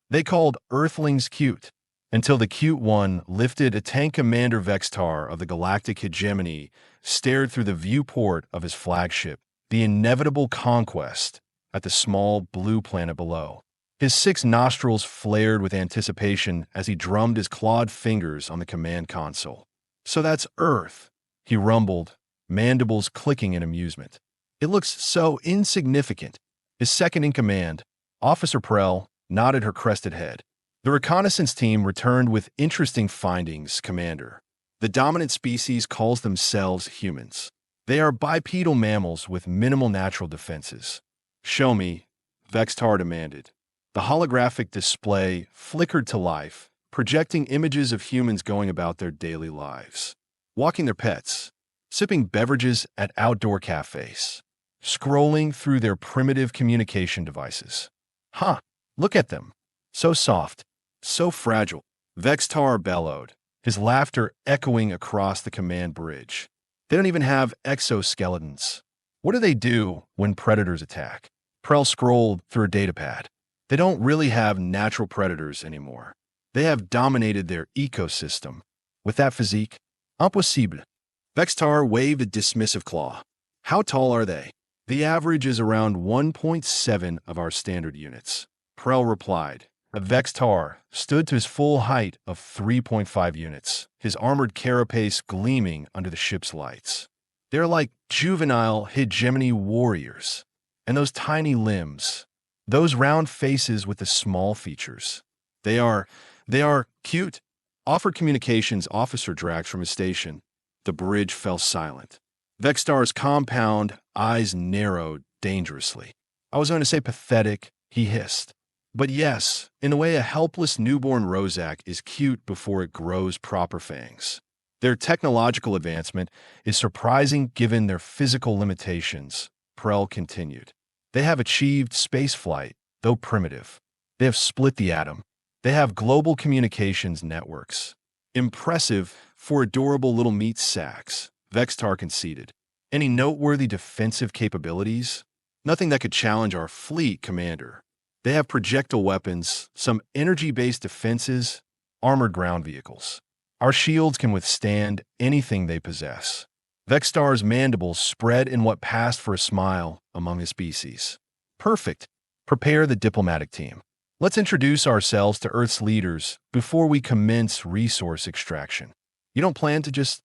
They called Earthlings cute, until the cute one lifted a tank commander Vextar of the Galactic Hegemony stared through the viewport of his flagship, the inevitable conquest, at the small blue planet below. His 6 nostrils flared with anticipation as he drummed his clawed fingers on the command console. "So that's Earth," he rumbled, mandibles clicking in amusement. "It looks so insignificant." His second-in-command, Officer Prell, nodded her crested head. "The reconnaissance team returned with interesting findings, Commander. The dominant species calls themselves humans. They are bipedal mammals with minimal natural defenses." "Show me," Vextar demanded. The holographic display flickered to life, projecting images of humans going about their daily lives, walking their pets, sipping beverages at outdoor cafes, scrolling through their primitive communication devices. "Huh, look at them. So soft, so fragile," Vextar bellowed, his laughter echoing across the command bridge. "They don't even have exoskeletons. What do they do when predators attack?" Prell scrolled through a datapad. "They don't really have natural predators anymore. They have dominated their ecosystem. With that physique, impossible." Vextar waved a dismissive claw. "How tall are they?" "The average is around 1.7 of our standard units," Prell replied. Vextar stood to his full height of 3.5 units, his armored carapace gleaming under the ship's lights. "They're like juvenile hegemony warriors. And those tiny limbs, those round faces with the small features. They are cute," offered communications officer Drax from his station. The bridge fell silent. Vextar's compound eyes narrowed dangerously. "I was going to say pathetic," he hissed. "But yes, in a way a helpless newborn Rozak is cute before it grows proper fangs. Their technological advancement is surprising given their physical limitations," Prell continued. "They have achieved spaceflight, though primitive. They have split the atom. They have global communications networks. Impressive for adorable little meat sacks," Vextar conceded. "Any noteworthy defensive capabilities?" "Nothing that could challenge our fleet, Commander. They have projectile weapons, some energy-based defenses, armored ground vehicles. Our shields can withstand anything they possess." Vextar's mandibles spread in what passed for a smile among his species. "Perfect. Prepare the diplomatic team. Let's introduce ourselves to Earth's leaders before we commence resource extraction." "You don't plan to just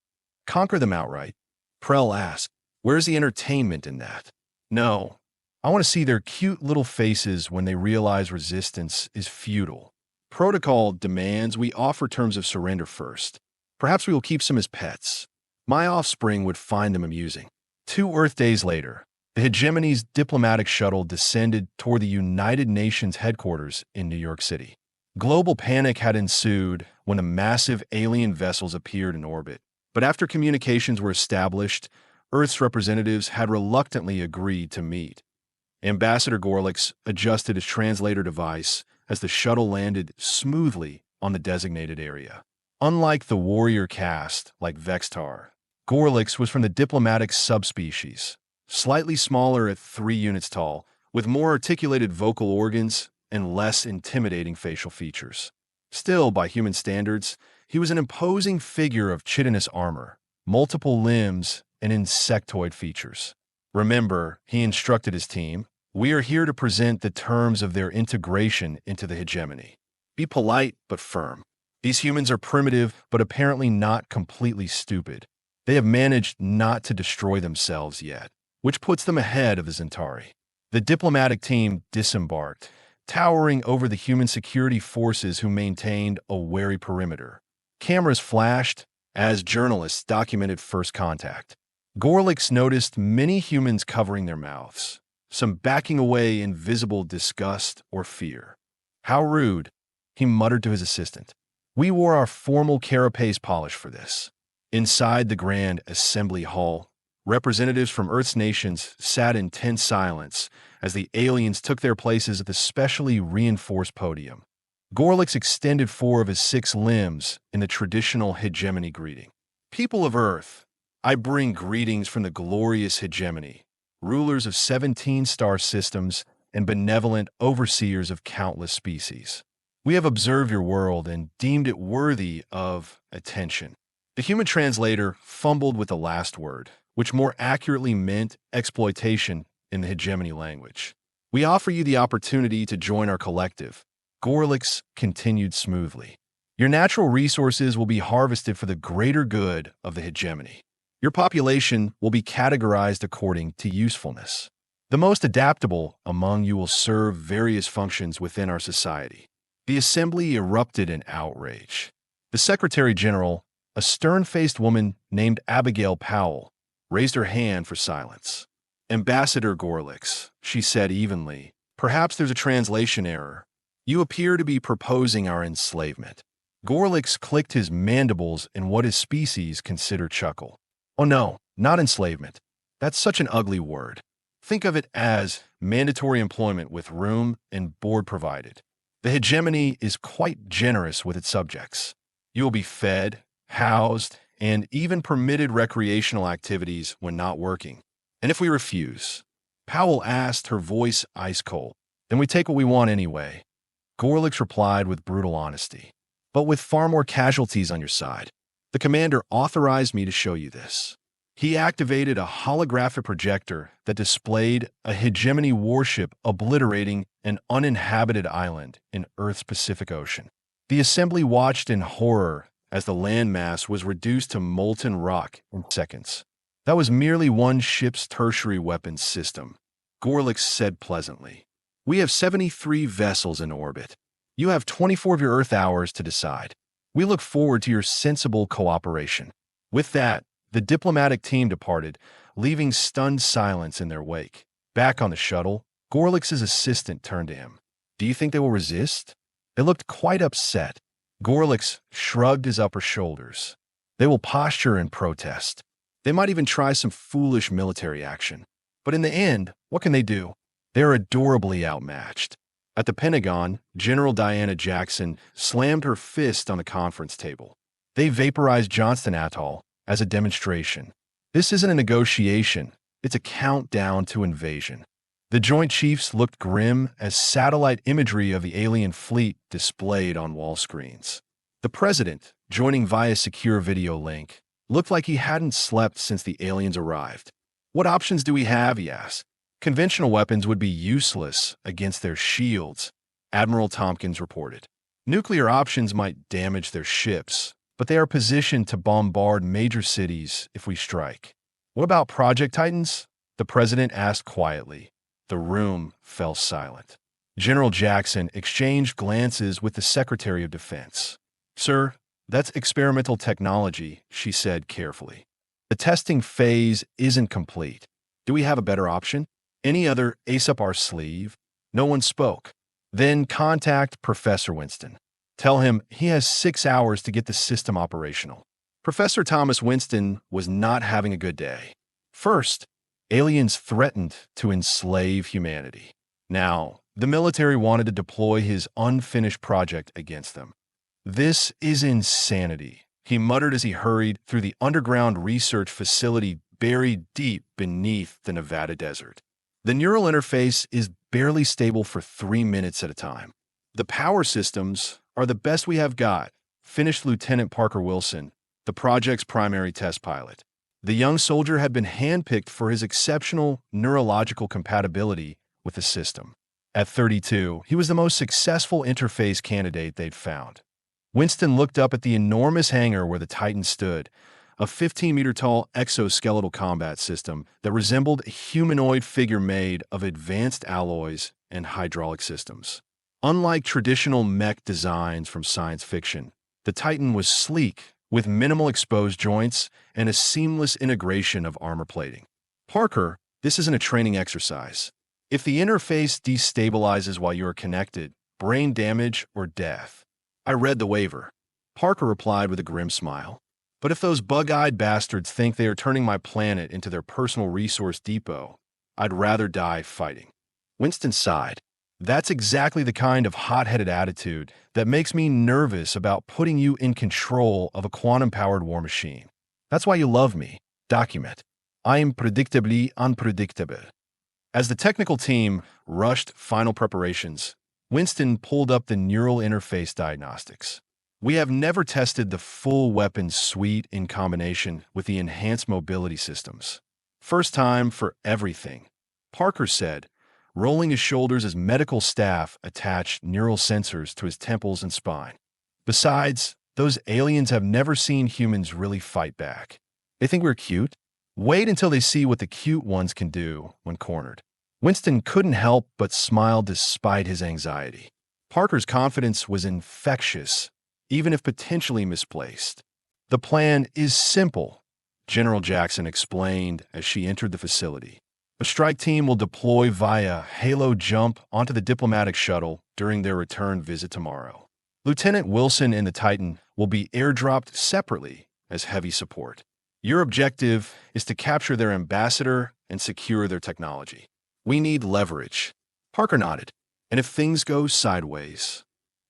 conquer them outright?" Prell asked. "Where's the entertainment in that?" "No. I want to see their cute little faces when they realize resistance is futile. Protocol demands we offer terms of surrender first. Perhaps we will keep some as pets. My offspring would find them amusing." 2 Earth days later, the Hegemony's diplomatic shuttle descended toward the United Nations headquarters in New York City. Global panic had ensued when the massive alien vessels appeared in orbit. But after communications were established, Earth's representatives had reluctantly agreed to meet. Ambassador Gorlix adjusted his translator device as the shuttle landed smoothly on the designated area. Unlike the warrior caste like Vextar, Gorlix was from the diplomatic subspecies, slightly smaller at 3 units tall, with more articulated vocal organs and less intimidating facial features. Still, by human standards, he was an imposing figure of chitinous armor, multiple limbs, and insectoid features. "Remember," he instructed his team, "we are here to present the terms of their integration into the hegemony. Be polite but firm. These humans are primitive but apparently not completely stupid. They have managed not to destroy themselves yet, which puts them ahead of the Zentari." The diplomatic team disembarked, towering over the human security forces who maintained a wary perimeter. Cameras flashed as journalists documented first contact. Gorlix noticed many humans covering their mouths, some backing away in visible disgust or fear. "How rude," he muttered to his assistant. "We wore our formal carapace polish for this." Inside the Grand Assembly Hall, representatives from Earth's nations sat in tense silence as the aliens took their places at the specially reinforced podium. Gorlix extended 4 of his 6 limbs in the traditional hegemony greeting. "People of Earth, I bring greetings from the glorious hegemony, rulers of 17 star systems and benevolent overseers of countless species. We have observed your world and deemed it worthy of attention. The human translator fumbled with the last word, which more accurately meant exploitation in the hegemony language. We offer you the opportunity to join our collective. Gorlix continued smoothly. Your natural resources will be harvested for the greater good of the hegemony. Your population will be categorized according to usefulness. The most adaptable among you will serve various functions within our society. The assembly erupted in outrage. The Secretary General, a stern-faced woman named Abigail Powell, raised her hand for silence. Ambassador Gorlix, she said evenly, perhaps there's a translation error. You appear to be proposing our enslavement. Gorlix clicked his mandibles in what his species consider chuckle. Oh no, not enslavement. That's such an ugly word. Think of it as mandatory employment with room and board provided. The hegemony is quite generous with its subjects. You will be fed, housed, and even permitted recreational activities when not working. And if we refuse, Powell asked, her voice ice cold, then we take what we want anyway. Gorlix replied with brutal honesty, but with far more casualties on your side. The commander authorized me to show you this. He activated a holographic projector that displayed a hegemony warship obliterating an uninhabited island in Earth's Pacific Ocean. The assembly watched in horror as the landmass was reduced to molten rock in seconds. That was merely one ship's tertiary weapons system. Gorlix said pleasantly, we have 73 vessels in orbit. You have 24 of your Earth hours to decide. We look forward to your sensible cooperation. With that, the diplomatic team departed, leaving stunned silence in their wake. Back on the shuttle, Gorlix's assistant turned to him. Do you think they will resist? They looked quite upset. Gorlix shrugged his upper shoulders. They will posture and protest. They might even try some foolish military action. But in the end, what can they do? They are adorably outmatched. At the Pentagon, General Diana Jackson slammed her fist on the conference table. They vaporized Johnston Atoll as a demonstration. This isn't a negotiation, it's a countdown to invasion. The Joint Chiefs looked grim as satellite imagery of the alien fleet displayed on wall screens. The president, joining via secure video link, looked like he hadn't slept since the aliens arrived. What options do we have, he asked. Conventional weapons would be useless against their shields, Admiral Tompkins reported. Nuclear options might damage their ships, but they are positioned to bombard major cities if we strike. What about Project Titans? The president asked quietly. The room fell silent. General Jackson exchanged glances with the Secretary of Defense. Sir, that's experimental technology, she said carefully. The testing phase isn't complete. Do we have a better option? Any other ace up our sleeve? No one spoke. Then contact Professor Winston. Tell him he has 6 hours to get the system operational. Professor Thomas Winston was not having a good day. First, aliens threatened to enslave humanity. Now, the military wanted to deploy his unfinished project against them. This is insanity, he muttered as he hurried through the underground research facility buried deep beneath the Nevada desert. The neural interface is barely stable for 3 minutes at a time. The power systems are the best we have got, finished Lieutenant Parker Wilson, the project's primary test pilot. The young soldier had been handpicked for his exceptional neurological compatibility with the system. At 32, he was the most successful interface candidate they'd found. Winston looked up at the enormous hangar where the Titan stood, a 15-meter-tall exoskeletal combat system that resembled a humanoid figure made of advanced alloys and hydraulic systems. Unlike traditional mech designs from science fiction, the Titan was sleek, with minimal exposed joints and a seamless integration of armor plating. Parker, this isn't a training exercise. If the interface destabilizes while you are connected, brain damage or death. I read the waiver. Parker replied with a grim smile. But if those bug-eyed bastards think they are turning my planet into their personal resource depot, I'd rather die fighting. Winston sighed. That's exactly the kind of hot-headed attitude that makes me nervous about putting you in control of a quantum-powered war machine. That's why you love me. Document. I am predictably unpredictable. As the technical team rushed final preparations, Winston pulled up the neural interface diagnostics. We have never tested the full weapons suite in combination with the enhanced mobility systems. First time for everything, Parker said, rolling his shoulders as medical staff attached neural sensors to his temples and spine. Besides, those aliens have never seen humans really fight back. They think we're cute? Wait until they see what the cute ones can do when cornered. Winston couldn't help but smile despite his anxiety. Parker's confidence was infectious, even if potentially misplaced. The plan is simple, General Jackson explained as she entered the facility. A strike team will deploy via Halo jump onto the diplomatic shuttle during their return visit tomorrow. Lieutenant Wilson and the Titan will be airdropped separately as heavy support. Your objective is to capture their ambassador and secure their technology. We need leverage. Parker nodded. And if things go sideways?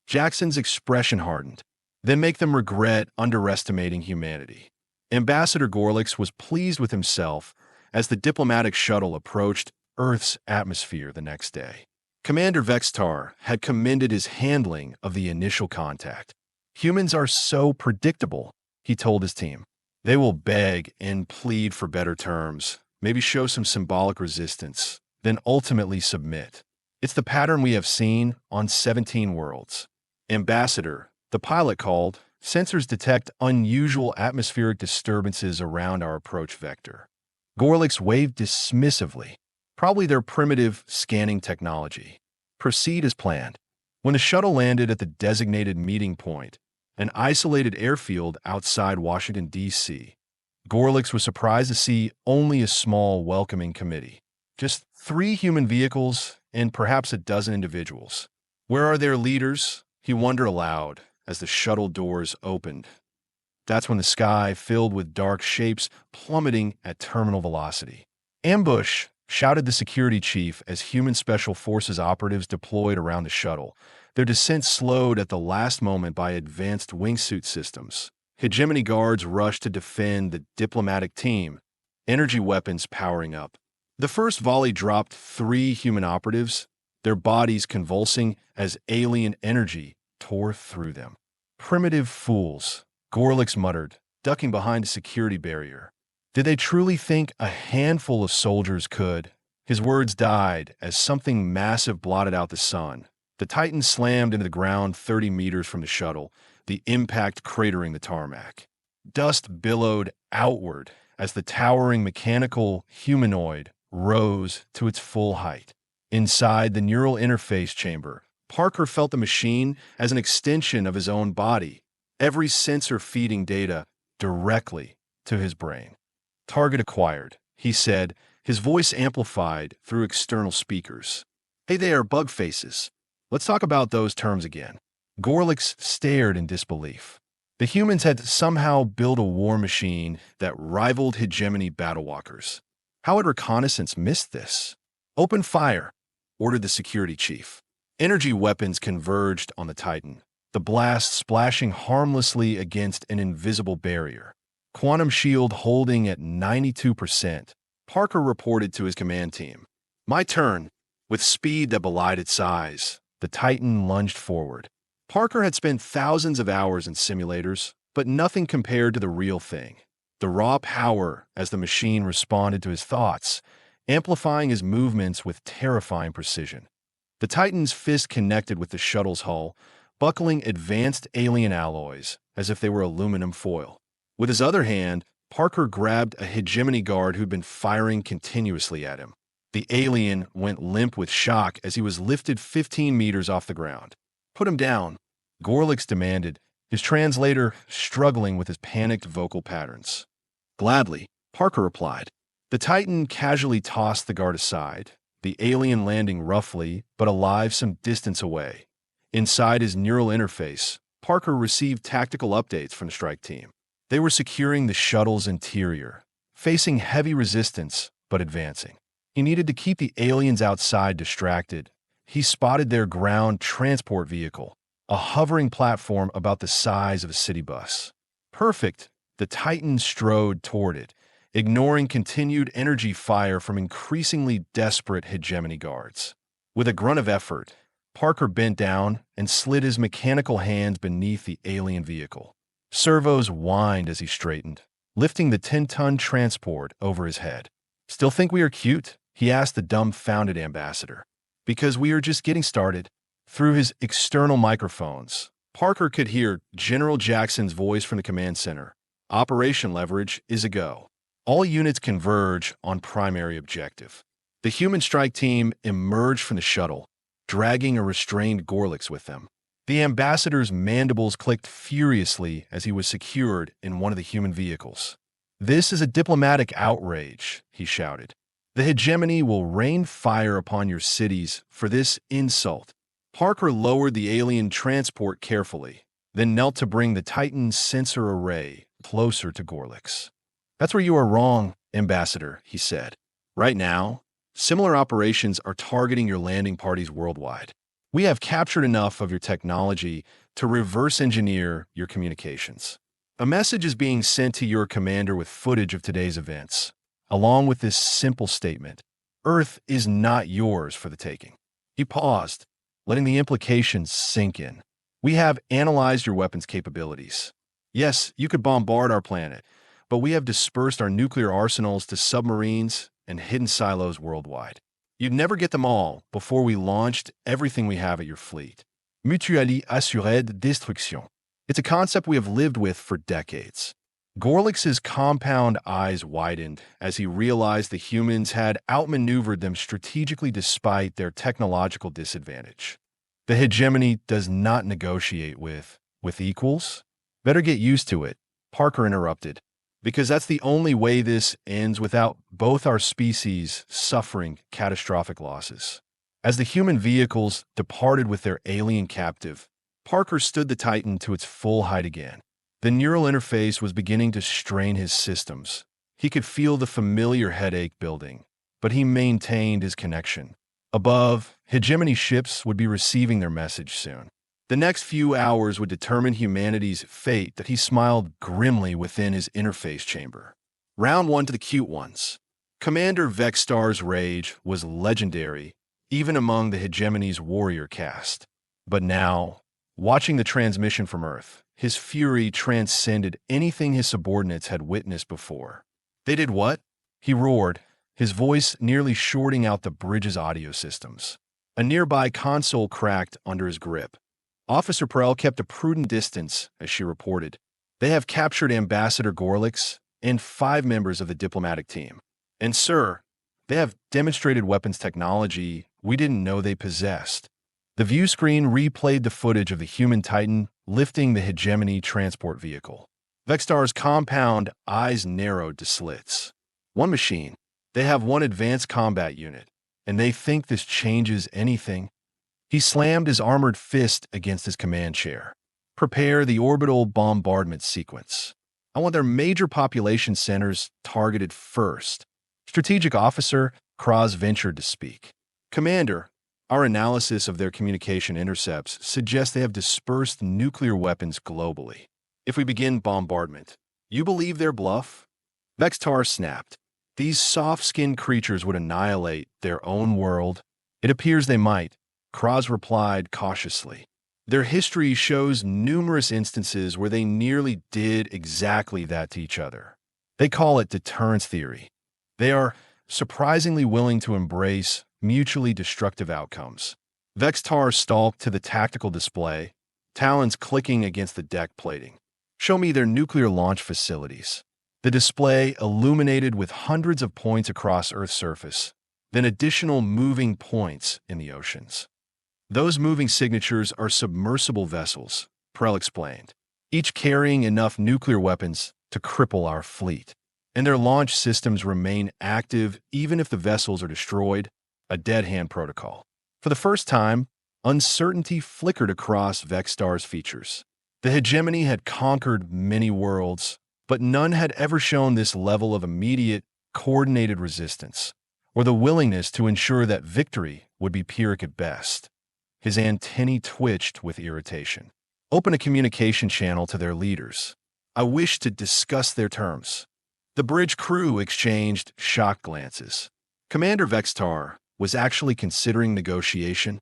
Jackson's expression hardened. Then make them regret underestimating humanity. Ambassador Gorlix was pleased with himself as the diplomatic shuttle approached Earth's atmosphere the next day. Commander Vextar had commended his handling of the initial contact. Humans are so predictable, he told his team. They will beg and plead for better terms, maybe show some symbolic resistance, then ultimately submit. It's the pattern we have seen on 17 worlds. Ambassador, the pilot called, sensors detect unusual atmospheric disturbances around our approach vector. Gorlix waved dismissively. Probably their primitive scanning technology. Proceed as planned. When the shuttle landed at the designated meeting point, an isolated airfield outside Washington, D.C., Gorlix was surprised to see only a small welcoming committee. Just 3 human vehicles and perhaps a dozen individuals. Where are their leaders? He wondered aloud as the shuttle doors opened. That's when the sky filled with dark shapes plummeting at terminal velocity. Ambush, shouted the security chief as human special forces operatives deployed around the shuttle. Their descent slowed at the last moment by advanced wingsuit systems. Hegemony guards rushed to defend the diplomatic team, energy weapons powering up. The first volley dropped 3 human operatives, their bodies convulsing as alien energy tore through them. Primitive fools, Gorlix muttered, ducking behind a security barrier. Did they truly think a handful of soldiers could? His words died as something massive blotted out the sun. The Titan slammed into the ground 30 meters from the shuttle, the impact cratering the tarmac. Dust billowed outward as the towering mechanical humanoid rose to its full height. Inside the neural interface chamber, Parker felt the machine as an extension of his own body, every sensor feeding data directly to his brain. Target acquired, he said, his voice amplified through external speakers. Hey there, bug faces. Let's talk about those terms again. Gorlix stared in disbelief. The humans had somehow built a war machine that rivaled hegemony battlewalkers. How had reconnaissance missed this? Open fire, ordered the security chief. Energy weapons converged on the Titan, the blast splashing harmlessly against an invisible barrier. Quantum shield holding at 92%. Parker reported to his command team. My turn. With speed that belied its size, the Titan lunged forward. Parker had spent thousands of hours in simulators, but nothing compared to the real thing. The raw power as the machine responded to his thoughts, amplifying his movements with terrifying precision. The Titan's fist connected with the shuttle's hull, buckling advanced alien alloys as if they were aluminum foil. With his other hand, Parker grabbed a hegemony guard who'd been firing continuously at him. The alien went limp with shock as he was lifted 15 meters off the ground. Put him down, Gorlix demanded, his translator struggling with his panicked vocal patterns. Gladly, Parker replied. The Titan casually tossed the guard aside, the alien landing roughly but alive some distance away. Inside his neural interface, Parker received tactical updates from the strike team. They were securing the shuttle's interior, facing heavy resistance but advancing. He needed to keep the aliens outside distracted. He spotted their ground transport vehicle, a hovering platform about the size of a city bus. Perfect, the Titan strode toward it, ignoring continued energy fire from increasingly desperate hegemony guards. With a grunt of effort, Parker bent down and slid his mechanical hands beneath the alien vehicle. Servos whined as he straightened, lifting the 10-ton transport over his head. "Still think we are cute?" he asked the dumbfounded ambassador. "Because we are just getting started." Through his external microphones, Parker could hear General Jackson's voice from the command center. "Operation leverage is a go. All units converge on primary objective." The human strike team emerged from the shuttle, dragging a restrained Gorlix with them. The ambassador's mandibles clicked furiously as he was secured in one of the human vehicles. "This is a diplomatic outrage," he shouted. "The hegemony will rain fire upon your cities for this insult." Parker lowered the alien transport carefully, then knelt to bring the Titan sensor array closer to Gorlix. "That's where you are wrong, Ambassador," he said. "Right now, similar operations are targeting your landing parties worldwide. We have captured enough of your technology to reverse engineer your communications. A message is being sent to your commander with footage of today's events, along with this simple statement: Earth is not yours for the taking." He paused, letting the implications sink in. "We have analyzed your weapons capabilities. Yes, you could bombard our planet, but we have dispersed our nuclear arsenals to submarines and hidden silos worldwide. You'd never get them all before we launched everything we have at your fleet. Mutualité assurée de destruction. It's a concept we have lived with for decades." Gorlix's compound eyes widened as he realized the humans had outmaneuvered them strategically despite their technological disadvantage. "The hegemony does not negotiate with equals?" "Better get used to it," Parker interrupted, "because that's the only way this ends without both our species suffering catastrophic losses." As the human vehicles departed with their alien captive, Parker stood the Titan to its full height again. The neural interface was beginning to strain his systems. He could feel the familiar headache building, but he maintained his connection. Above, hegemony ships would be receiving their message soon. The next few hours would determine humanity's fate. That he smiled grimly within his interface chamber. Round 1 to the cute ones. Commander Vextar's rage was legendary, even among the hegemony's warrior caste. But now, watching the transmission from Earth, his fury transcended anything his subordinates had witnessed before. "They did what?" he roared, his voice nearly shorting out the bridge's audio systems. A nearby console cracked under his grip. Officer Prell kept a prudent distance as she reported. "They have captured Ambassador Gorlix and 5 members of the diplomatic team. And sir, they have demonstrated weapons technology we didn't know they possessed." The view screen replayed the footage of the human Titan lifting the hegemony transport vehicle. Vextar's compound eyes narrowed to slits. "One machine. They have 1 advanced combat unit, and they think this changes anything." He slammed his armored fist against his command chair. "Prepare the orbital bombardment sequence. I want their major population centers targeted first." Strategic Officer Kraz ventured to speak. "Commander, our analysis of their communication intercepts suggests they have dispersed nuclear weapons globally. If we begin bombardment, you believe their bluff?" Vextar snapped. "These soft-skinned creatures would annihilate their own world." "It appears they might," Kraz replied cautiously. "Their history shows numerous instances where they nearly did exactly that to each other. They call it deterrence theory. They are surprisingly willing to embrace mutually destructive outcomes." Vextar stalked to the tactical display, talons clicking against the deck plating. "Show me their nuclear launch facilities." The display illuminated with hundreds of points across Earth's surface, then additional moving points in the oceans. "Those moving signatures are submersible vessels," Prell explained, "each carrying enough nuclear weapons to cripple our fleet. And their launch systems remain active even if the vessels are destroyed, a dead-hand protocol." For the first time, uncertainty flickered across Vextar's features. The hegemony had conquered many worlds, but none had ever shown this level of immediate, coordinated resistance, or the willingness to ensure that victory would be Pyrrhic at best. His antennae twitched with irritation. "Open a communication channel to their leaders. I wish to discuss their terms." The bridge crew exchanged shocked glances. Commander Vextar was actually considering negotiation.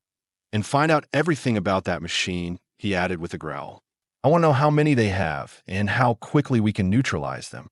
And find out everything about that machine, he added with a growl. I want to know how many they have and how quickly we can neutralize them.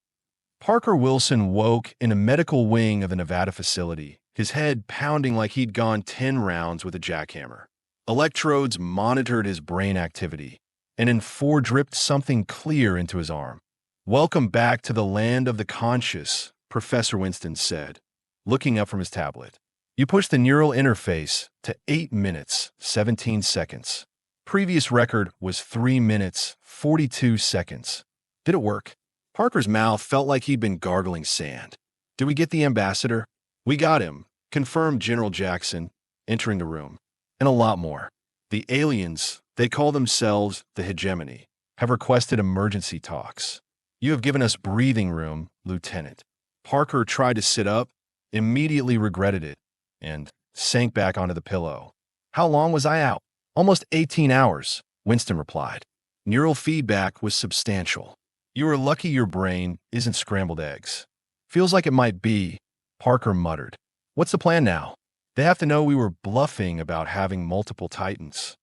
Parker Wilson woke in a medical wing of a Nevada facility, his head pounding like he'd gone 10 rounds with a jackhammer. Electrodes monitored his brain activity, and in 4 dripped something clear into his arm. Welcome back to the land of the conscious, Professor Winston said, looking up from his tablet. You pushed the neural interface to 8 minutes, 17 seconds. Previous record was 3 minutes, 42 seconds. Did it work? Parker's mouth felt like he'd been gargling sand. Did we get the ambassador? We got him, confirmed General Jackson, entering the room. And a lot more. The aliens, they call themselves the Hegemony, have requested emergency talks. You have given us breathing room, Lieutenant. Parker tried to sit up, immediately regretted it, and sank back onto the pillow. How long was I out? Almost 18 hours, Winston replied. Neural feedback was substantial. You are lucky your brain isn't scrambled eggs. Feels like it might be, Parker muttered. What's the plan now? They have to know we were bluffing about having multiple Titans.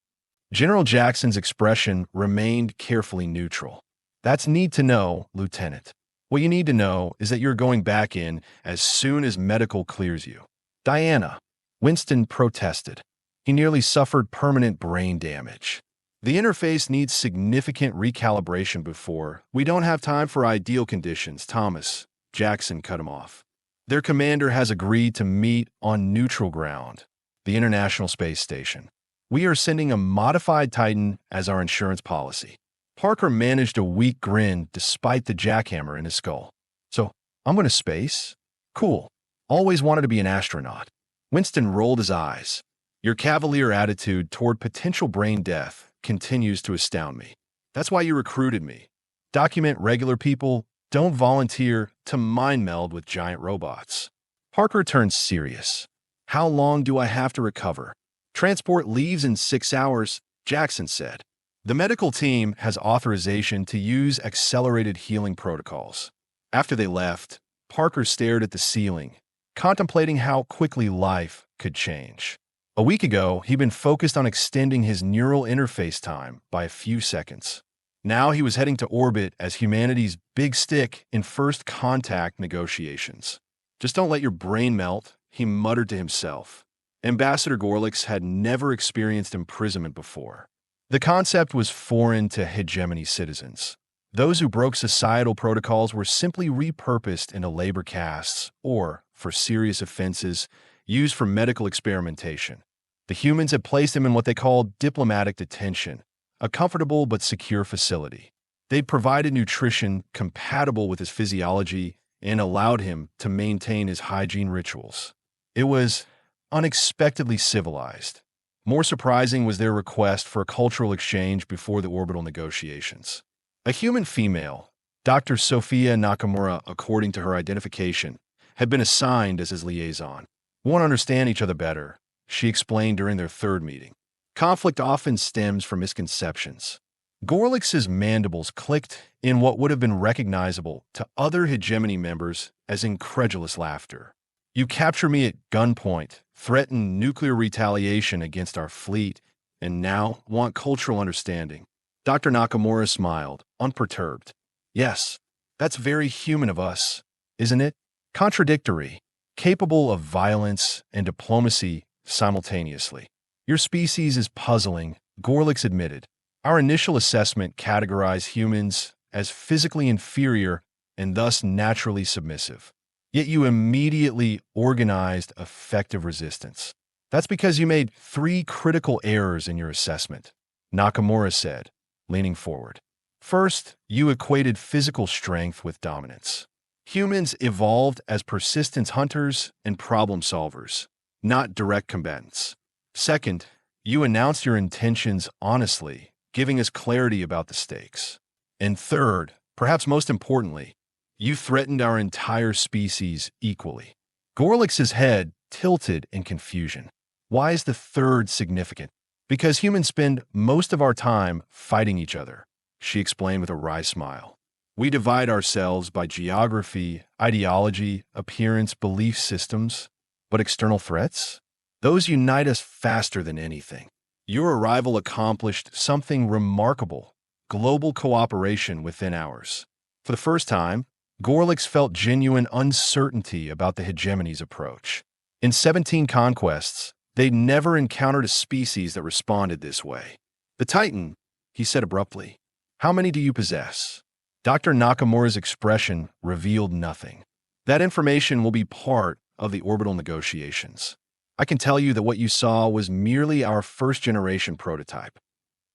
General Jackson's expression remained carefully neutral. That's need to know, Lieutenant. What you need to know is that you're going back in as soon as medical clears you. Diana, Winston protested. He nearly suffered permanent brain damage. The interface needs significant recalibration before. We don't have time for ideal conditions, Thomas. Jackson cut him off. Their commander has agreed to meet on neutral ground, the International Space Station. We are sending a modified Titan as our insurance policy. Parker managed a weak grin despite the jackhammer in his skull. So, I'm going to space? Cool. Always wanted to be an astronaut. Winston rolled his eyes. Your cavalier attitude toward potential brain death continues to astound me. That's why you recruited me. Document regular people, don't volunteer to mind meld with giant robots. Parker turned serious. How long do I have to recover? Transport leaves in 6 hours, Jackson said. The medical team has authorization to use accelerated healing protocols. After they left, Parker stared at the ceiling, contemplating how quickly life could change. A week ago, he'd been focused on extending his neural interface time by a few seconds. Now he was heading to orbit as humanity's big stick in first contact negotiations. Just don't let your brain melt, he muttered to himself. Ambassador Gorlix had never experienced imprisonment before. The concept was foreign to hegemony citizens. Those who broke societal protocols were simply repurposed into labor castes or, for serious offenses, used for medical experimentation. The humans had placed him in what they called diplomatic detention, a comfortable but secure facility. They'd provided nutrition compatible with his physiology and allowed him to maintain his hygiene rituals. It was unexpectedly civilized. More surprising was their request for a cultural exchange before the orbital negotiations. A human female, Dr. Sophia Nakamura, according to her identification, had been assigned as his liaison. We want to understand each other better, she explained during their third meeting. Conflict often stems from misconceptions. Gorlix's mandibles clicked in what would have been recognizable to other hegemony members as incredulous laughter. You capture me at gunpoint, threaten nuclear retaliation against our fleet, and now want cultural understanding. Dr. Nakamura smiled, unperturbed. Yes, that's very human of us, isn't it? Contradictory, capable of violence and diplomacy simultaneously. Your species is puzzling, Gorlix admitted. Our initial assessment categorized humans as physically inferior and thus naturally submissive. Yet you immediately organized effective resistance. That's because you made 3 critical errors in your assessment, Nakamura said, leaning forward. First, you equated physical strength with dominance. Humans evolved as persistence hunters and problem solvers, not direct combatants. Second, you announced your intentions honestly, giving us clarity about the stakes. And third, perhaps most importantly, you threatened our entire species equally. Gorlix's head tilted in confusion. Why is the third significant? Because humans spend most of our time fighting each other, she explained with a wry smile. We divide ourselves by geography, ideology, appearance, belief systems, but external threats? Those unite us faster than anything. Your arrival accomplished something remarkable: global cooperation within hours. For the first time, Gorlix felt genuine uncertainty about the hegemony's approach. In 17 conquests, they'd never encountered a species that responded this way. "The Titan," he said abruptly. "How many do you possess?" Dr. Nakamura's expression revealed nothing. "That information will be part of the orbital negotiations. I can tell you that what you saw was merely our first-generation prototype."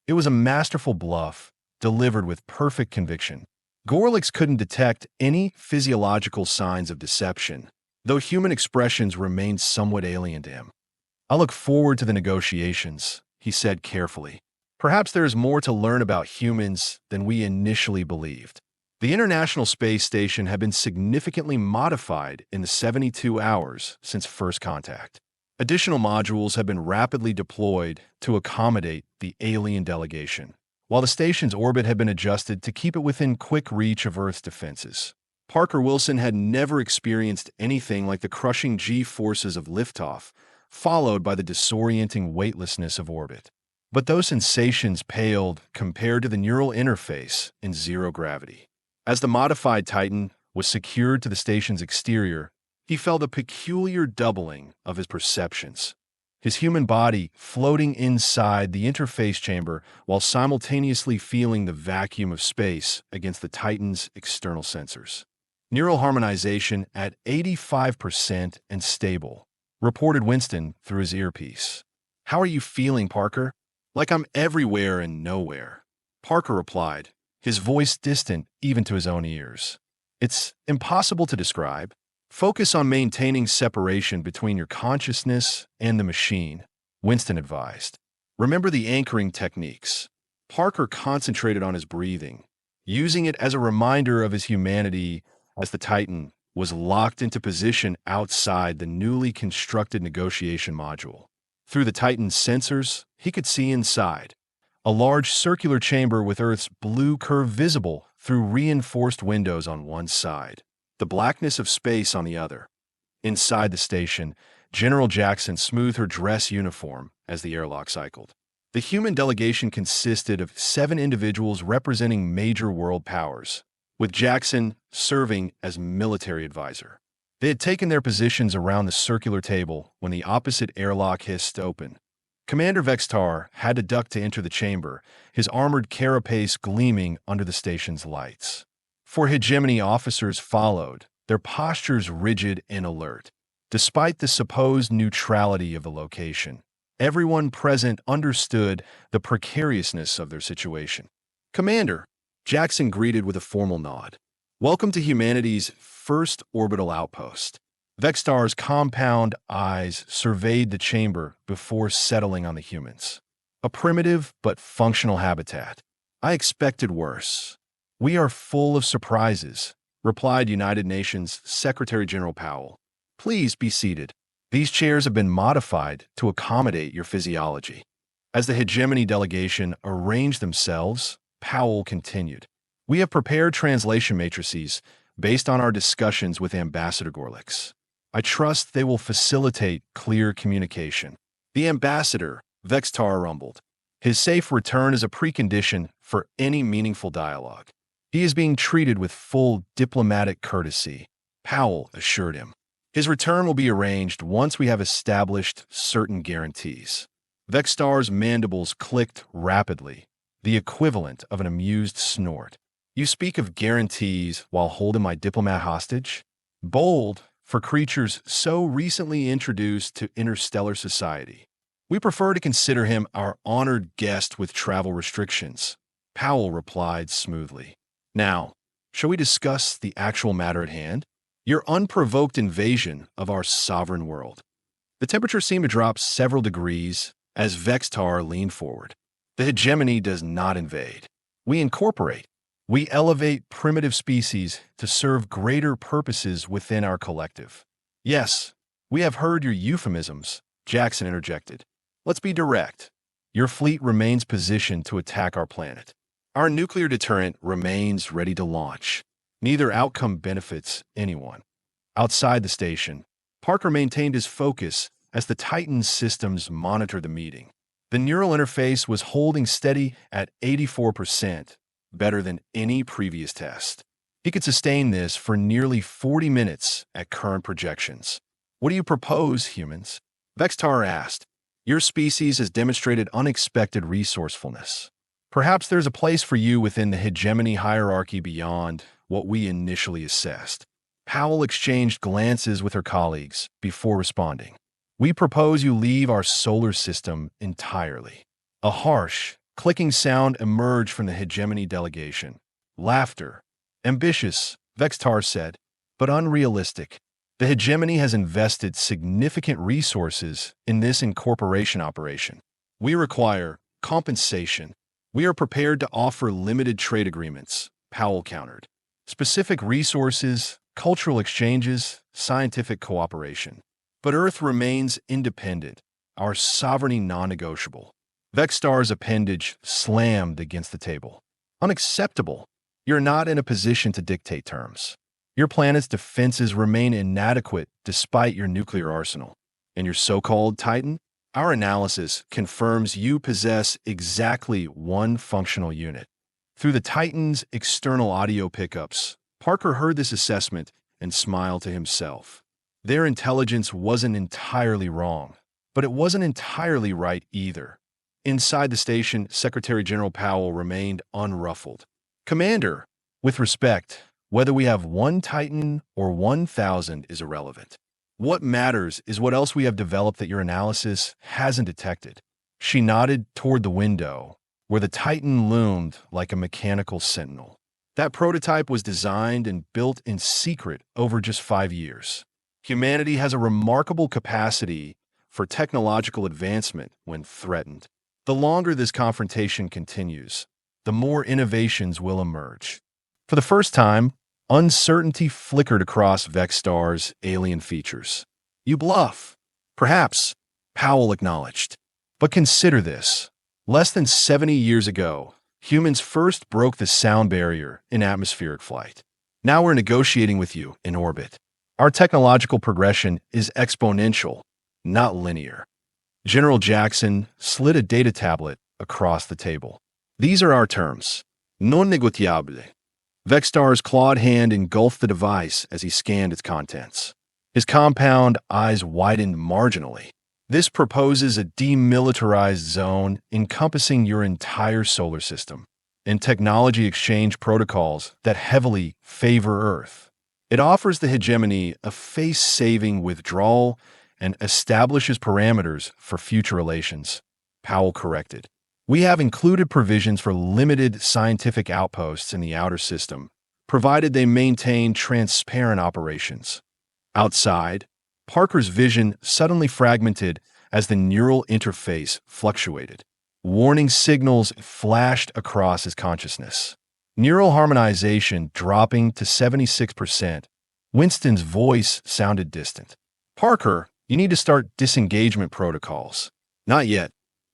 It was a masterful bluff, delivered with perfect conviction. Gorlix couldn't detect any physiological signs of deception, though human expressions remained somewhat alien to him. "I look forward to the negotiations," he said carefully. "Perhaps there is more to learn about humans than we initially believed." The International Space Station had been significantly modified in the 72 hours since first contact. Additional modules have been rapidly deployed to accommodate the alien delegation, while the station's orbit had been adjusted to keep it within quick reach of Earth's defenses. Parker Wilson had never experienced anything like the crushing G-forces of liftoff, followed by the disorienting weightlessness of orbit. But those sensations paled compared to the neural interface in zero gravity. As the modified Titan was secured to the station's exterior, he felt a peculiar doubling of his perceptions. His human body floating inside the interface chamber while simultaneously feeling the vacuum of space against the Titan's external sensors. "Neural harmonization at 85% and stable," reported Winston through his earpiece. "How are you feeling, Parker?" "Like I'm everywhere and nowhere," Parker replied, his voice distant even to his own ears. "It's impossible to describe. Focus on maintaining separation between your consciousness and the machine," Winston advised. "Remember the anchoring techniques." Parker concentrated on his breathing, using it as a reminder of his humanity as the Titan was locked into position outside the newly constructed negotiation module. Through the Titan's sensors, he could see inside. A large circular chamber with Earth's blue curve visible through reinforced windows on one side, the blackness of space on the other. Inside the station, General Jackson smoothed her dress uniform as the airlock cycled. The human delegation consisted of 7 individuals representing major world powers, with Jackson serving as military advisor. They had taken their positions around the circular table when the opposite airlock hissed open. Commander Vextar had to duck to enter the chamber, his armored carapace gleaming under the station's lights. 4 hegemony officers followed, their postures rigid and alert. Despite the supposed neutrality of the location, everyone present understood the precariousness of their situation. "Commander," Jackson greeted with a formal nod. "Welcome to humanity's first orbital outpost." Vextar's compound eyes surveyed the chamber before settling on the humans. "A primitive but functional habitat. I expected worse." "We are full of surprises," replied United Nations Secretary General Powell. "Please be seated. These chairs have been modified to accommodate your physiology." As the hegemony delegation arranged themselves, Powell continued. "We have prepared translation matrices based on our discussions with Ambassador Gorlix. I trust they will facilitate clear communication." "The ambassador," Vextar rumbled. "His safe return is a precondition for any meaningful dialogue. He is being treated with full diplomatic courtesy," Powell assured him. "His return will be arranged once we have established certain guarantees." Vextar's mandibles clicked rapidly, the equivalent of an amused snort. "You speak of guarantees while holding my diplomat hostage? Bold for creatures so recently introduced to interstellar society. We prefer to consider him our honored guest with travel restrictions," Powell replied smoothly. "Now, shall we discuss the actual matter at hand? Your unprovoked invasion of our sovereign world." The temperature seemed to drop several degrees as Vextar leaned forward. "The hegemony does not invade. We incorporate. We elevate primitive species to serve greater purposes within our collective." "Yes, we have heard your euphemisms," Jackson interjected. "Let's be direct. Your fleet remains positioned to attack our planet. Our nuclear deterrent remains ready to launch. Neither outcome benefits anyone." Outside the station, Parker maintained his focus as the Titan systems monitored the meeting. The neural interface was holding steady at 84%, better than any previous test. He could sustain this for nearly 40 minutes at current projections. What do you propose, humans? Vextar asked. Your species has demonstrated unexpected resourcefulness. Perhaps there's a place for you within the hegemony hierarchy beyond what we initially assessed. Powell exchanged glances with her colleagues before responding. We propose you leave our solar system entirely. A harsh, clicking sound emerged from the hegemony delegation. Laughter. Ambitious, Vextar said, but unrealistic. The hegemony has invested significant resources in this incorporation operation. We require compensation. We are prepared to offer limited trade agreements, Powell countered. Specific resources, cultural exchanges, scientific cooperation. But Earth remains independent, our sovereignty non-negotiable. Vextar's appendage slammed against the table. Unacceptable. You're not in a position to dictate terms. Your planet's defenses remain inadequate despite your nuclear arsenal. And your so-called Titan? Our analysis confirms you possess exactly one functional unit. Through the Titan's external audio pickups, Parker heard this assessment and smiled to himself. Their intelligence wasn't entirely wrong, but it wasn't entirely right either. Inside the station, Secretary General Powell remained unruffled. Commander, with respect, whether we have one Titan or 1,000 is irrelevant. What matters is what else we have developed that your analysis hasn't detected. She nodded toward the window, where the Titan loomed like a mechanical sentinel. That prototype was designed and built in secret over just 5 years. Humanity has a remarkable capacity for technological advancement when threatened. The longer this confrontation continues, the more innovations will emerge. For the first time, uncertainty flickered across Vextar's alien features. You bluff. Perhaps, Powell acknowledged. But consider this. Less than 70 years ago, humans first broke the sound barrier in atmospheric flight. Now we're negotiating with you in orbit. Our technological progression is exponential, not linear. General Jackson slid a data tablet across the table. These are our terms. Non négociable. Vextar's clawed hand engulfed the device as he scanned its contents. His compound eyes widened marginally. This proposes a demilitarized zone encompassing your entire solar system and technology exchange protocols that heavily favor Earth. It offers the hegemony a face-saving withdrawal and establishes parameters for future relations, Powell corrected. We have included provisions for limited scientific outposts in the outer system, provided they maintain transparent operations. Outside, Parker's vision suddenly fragmented as the neural interface fluctuated. Warning signals flashed across his consciousness. Neural harmonization dropping to 76%. Winston's voice sounded distant. Parker, you need to start disengagement protocols. Not yet.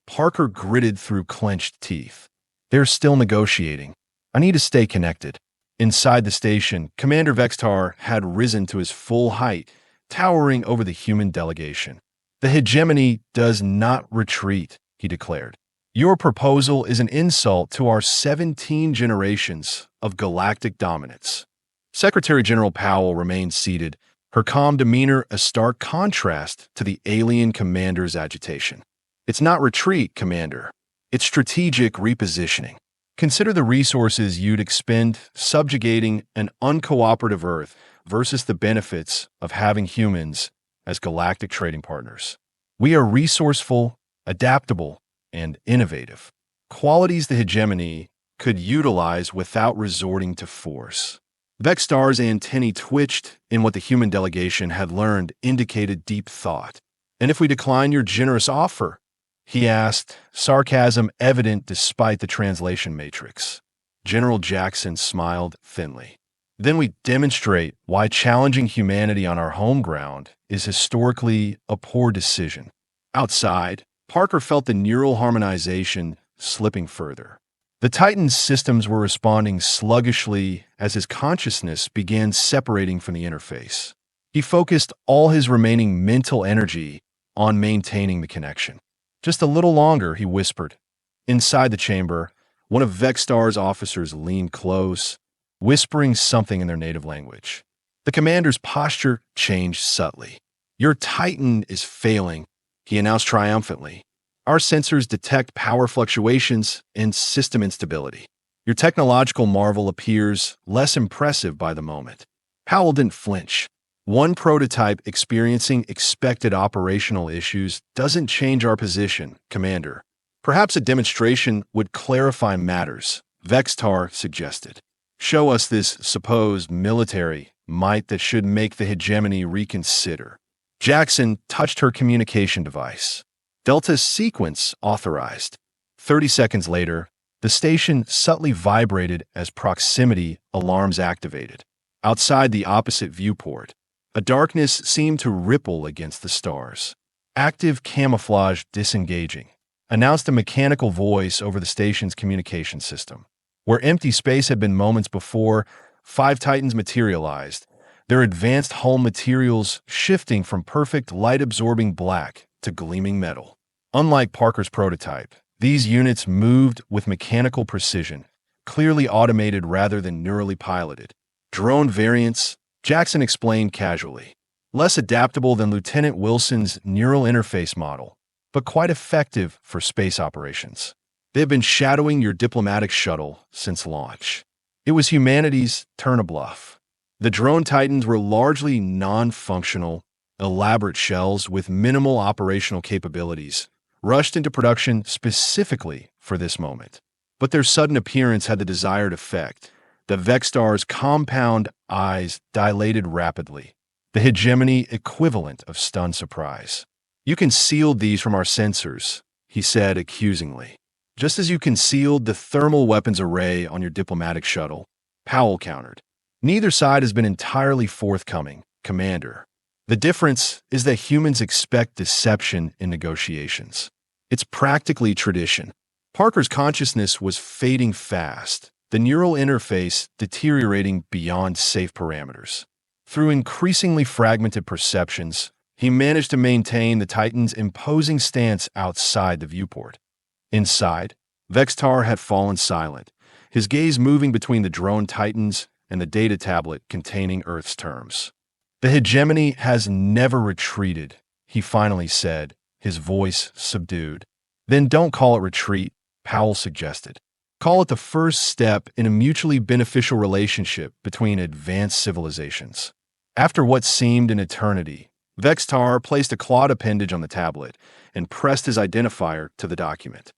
Parker gritted through clenched teeth. They're still negotiating. I need to stay connected. Inside the station, Commander Vextar had risen to his full height, towering over the human delegation. The hegemony does not retreat, he declared. Your proposal is an insult to our 17 generations of galactic dominance. Secretary General Powell remained seated, her calm demeanor a stark contrast to the alien commander's agitation. It's not retreat, Commander. It's strategic repositioning. Consider the resources you'd expend subjugating an uncooperative Earth versus the benefits of having humans as galactic trading partners. We are resourceful, adaptable, and innovative. Qualities the hegemony could utilize without resorting to force. Vextar's antennae twitched in what the human delegation had learned indicated deep thought. And if we decline your generous offer? He asked, sarcasm evident despite the translation matrix. General Jackson smiled thinly. Then we demonstrate why challenging humanity on our home ground is historically a poor decision. Outside, Parker felt the neural harmonization slipping further. The Titan's systems were responding sluggishly as his consciousness began separating from the interface. He focused all his remaining mental energy on maintaining the connection. Just a little longer, he whispered. Inside the chamber, one of Vexstar's officers leaned close, whispering something in their native language. The commander's posture changed subtly. Your Titan is failing, he announced triumphantly. Our sensors detect power fluctuations and system instability. Your technological marvel appears less impressive by the moment. Powell didn't flinch. One prototype experiencing expected operational issues doesn't change our position, Commander. Perhaps a demonstration would clarify matters, Vextar suggested. Show us this supposed military might that should make the hegemony reconsider. Jackson touched her communication device. Delta sequence authorized. 30 seconds later, the station subtly vibrated as proximity alarms activated. Outside the opposite viewport, a darkness seemed to ripple against the stars. Active camouflage disengaging, announced a mechanical voice over the station's communication system. Where empty space had been moments before, 5 Titans materialized, their advanced hull materials shifting from perfect light-absorbing black to gleaming metal. Unlike Parker's prototype, these units moved with mechanical precision, clearly automated rather than neurally piloted. Drone variants, Jackson explained casually. Less adaptable than Lieutenant Wilson's neural interface model, but quite effective for space operations. They have been shadowing your diplomatic shuttle since launch. It was humanity's turn to bluff. The drone Titans were largely non-functional, elaborate shells with minimal operational capabilities, rushed into production specifically for this moment. But their sudden appearance had the desired effect. The Vexstar's compound eyes dilated rapidly, the hegemony equivalent of stunned surprise. You concealed these from our sensors, he said accusingly. Just as you concealed the thermal weapons array on your diplomatic shuttle, Powell countered. Neither side has been entirely forthcoming, Commander. The difference is that humans expect deception in negotiations. It's practically tradition. Parker's consciousness was fading fast, the neural interface deteriorating beyond safe parameters. Through increasingly fragmented perceptions, he managed to maintain the Titan's imposing stance outside the viewport. Inside, Vextar had fallen silent, his gaze moving between the drone Titans and the data tablet containing Earth's terms. The hegemony has never retreated, he finally said, his voice subdued. Then don't call it retreat, Powell suggested. Call it the first step in a mutually beneficial relationship between advanced civilizations. After what seemed an eternity, Vextar placed a clawed appendage on the tablet and pressed his identifier to the document.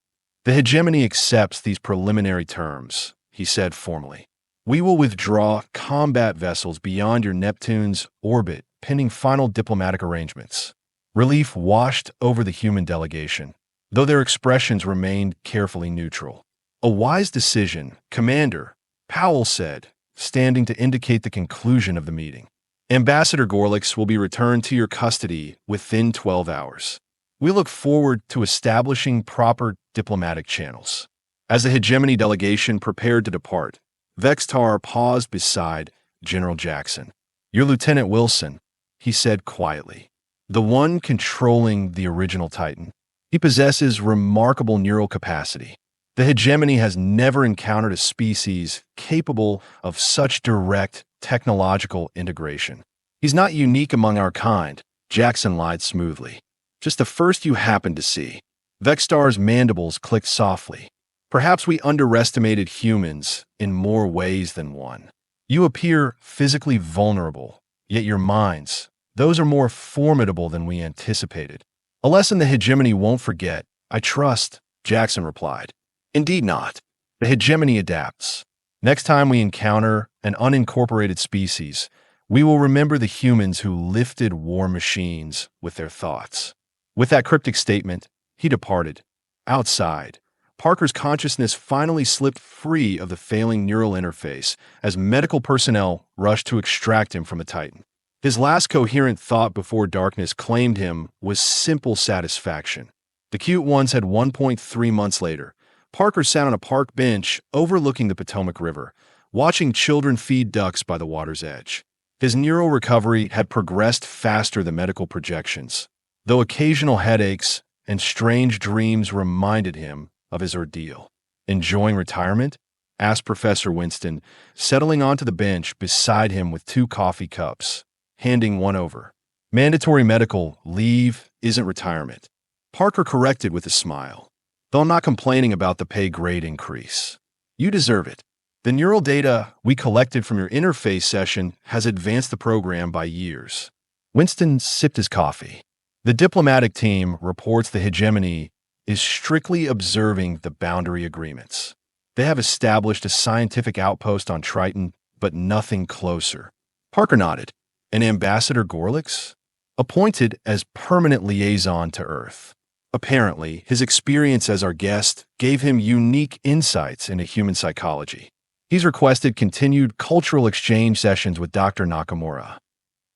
The hegemony accepts these preliminary terms, he said formally. We will withdraw combat vessels beyond your Neptune's orbit pending final diplomatic arrangements. Relief washed over the human delegation, though their expressions remained carefully neutral. A wise decision, Commander, Powell said, standing to indicate the conclusion of the meeting. Ambassador Gorlix will be returned to your custody within 12 hours. We look forward to establishing proper diplomatic channels. As the hegemony delegation prepared to depart, Vextar paused beside General Jackson. You're Lieutenant Wilson, he said quietly, the one controlling the original Titan. He possesses remarkable neural capacity. The hegemony has never encountered a species capable of such direct technological integration. He's not unique among our kind, Jackson lied smoothly. Just the first you happened to see. Vextar's mandibles clicked softly. Perhaps we underestimated humans in more ways than one. You appear physically vulnerable, yet your minds, those are more formidable than we anticipated. A lesson the hegemony won't forget, I trust, Jackson replied. Indeed not. The hegemony adapts. Next time we encounter an unincorporated species, we will remember the humans who lifted war machines with their thoughts. With that cryptic statement, he departed. Outside, Parker's consciousness finally slipped free of the failing neural interface as medical personnel rushed to extract him from the Titan. His last coherent thought before darkness claimed him was simple satisfaction. The cute ones had 1.3 months later. Parker sat on a park bench overlooking the Potomac River, watching children feed ducks by the water's edge. His neural recovery had progressed faster than medical projections, though occasional headaches and strange dreams reminded him of his ordeal. "Enjoying retirement?" asked Professor Winston, settling onto the bench beside him with 2 coffee cups, handing one over. "Mandatory medical leave isn't retirement," Parker corrected with a smile. "Though I'm not complaining about the pay grade increase. You deserve it. The neural data we collected from your interface session has advanced the program by years." Winston sipped his coffee. "The diplomatic team reports the hegemony is strictly observing the boundary agreements. They have established a scientific outpost on Triton, but nothing closer." Parker nodded. "And Ambassador Gorlix? Appointed as permanent liaison to Earth. Apparently, his experience as our guest gave him unique insights into human psychology. He's requested continued cultural exchange sessions with Dr. Nakamura."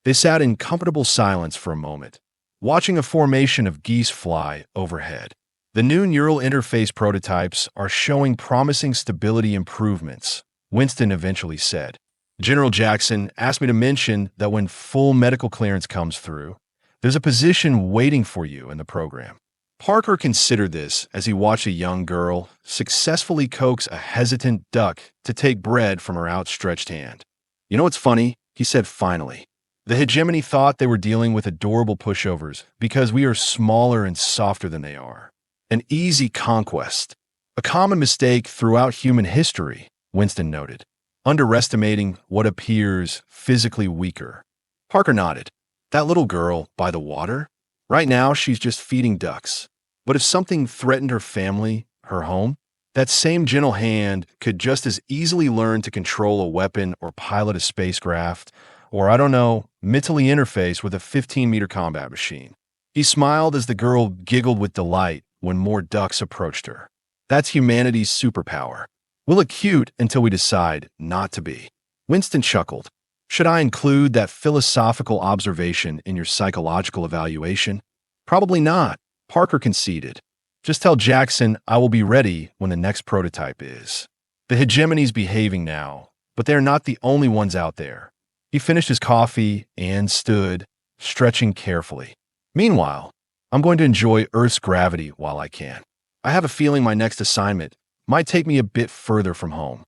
They sat in comfortable silence for a moment, watching a formation of geese fly overhead. "The new neural interface prototypes are showing promising stability improvements," Winston eventually said. "General Jackson asked me to mention that when full medical clearance comes through, there's a position waiting for you in the program." Parker considered this as he watched a young girl successfully coax a hesitant duck to take bread from her outstretched hand. "You know what's funny?" he said finally. "The hegemony thought they were dealing with adorable pushovers because we are smaller and softer than they are. An easy conquest. A common mistake throughout human history," Winston noted, "underestimating what appears physically weaker." Parker nodded. "That little girl by the water? Right now she's just feeding ducks. But if something threatened her family, her home, that same gentle hand could just as easily learn to control a weapon or pilot a spacecraft, or, I don't know, mentally interface with a 15-meter combat machine." He smiled as the girl giggled with delight when more ducks approached her. "That's humanity's superpower. We'll acute until we decide not to be." Winston chuckled. "Should I include that philosophical observation in your psychological evaluation?" "Probably not," Parker conceded. "Just tell Jackson I will be ready when the next prototype is. The hegemony's behaving now, but they're not the only ones out there." He finished his coffee and stood, stretching carefully. "Meanwhile, I'm going to enjoy Earth's gravity while I can. I have a feeling my next assignment might take me a bit further from home."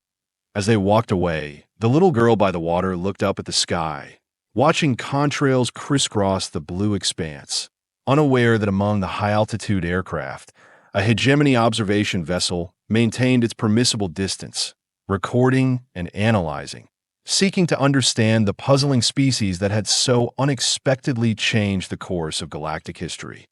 As they walked away, the little girl by the water looked up at the sky, watching contrails crisscross the blue expanse, unaware that among the high-altitude aircraft, a hegemony observation vessel maintained its permissible distance, recording and analyzing, seeking to understand the puzzling species that had so unexpectedly changed the course of galactic history.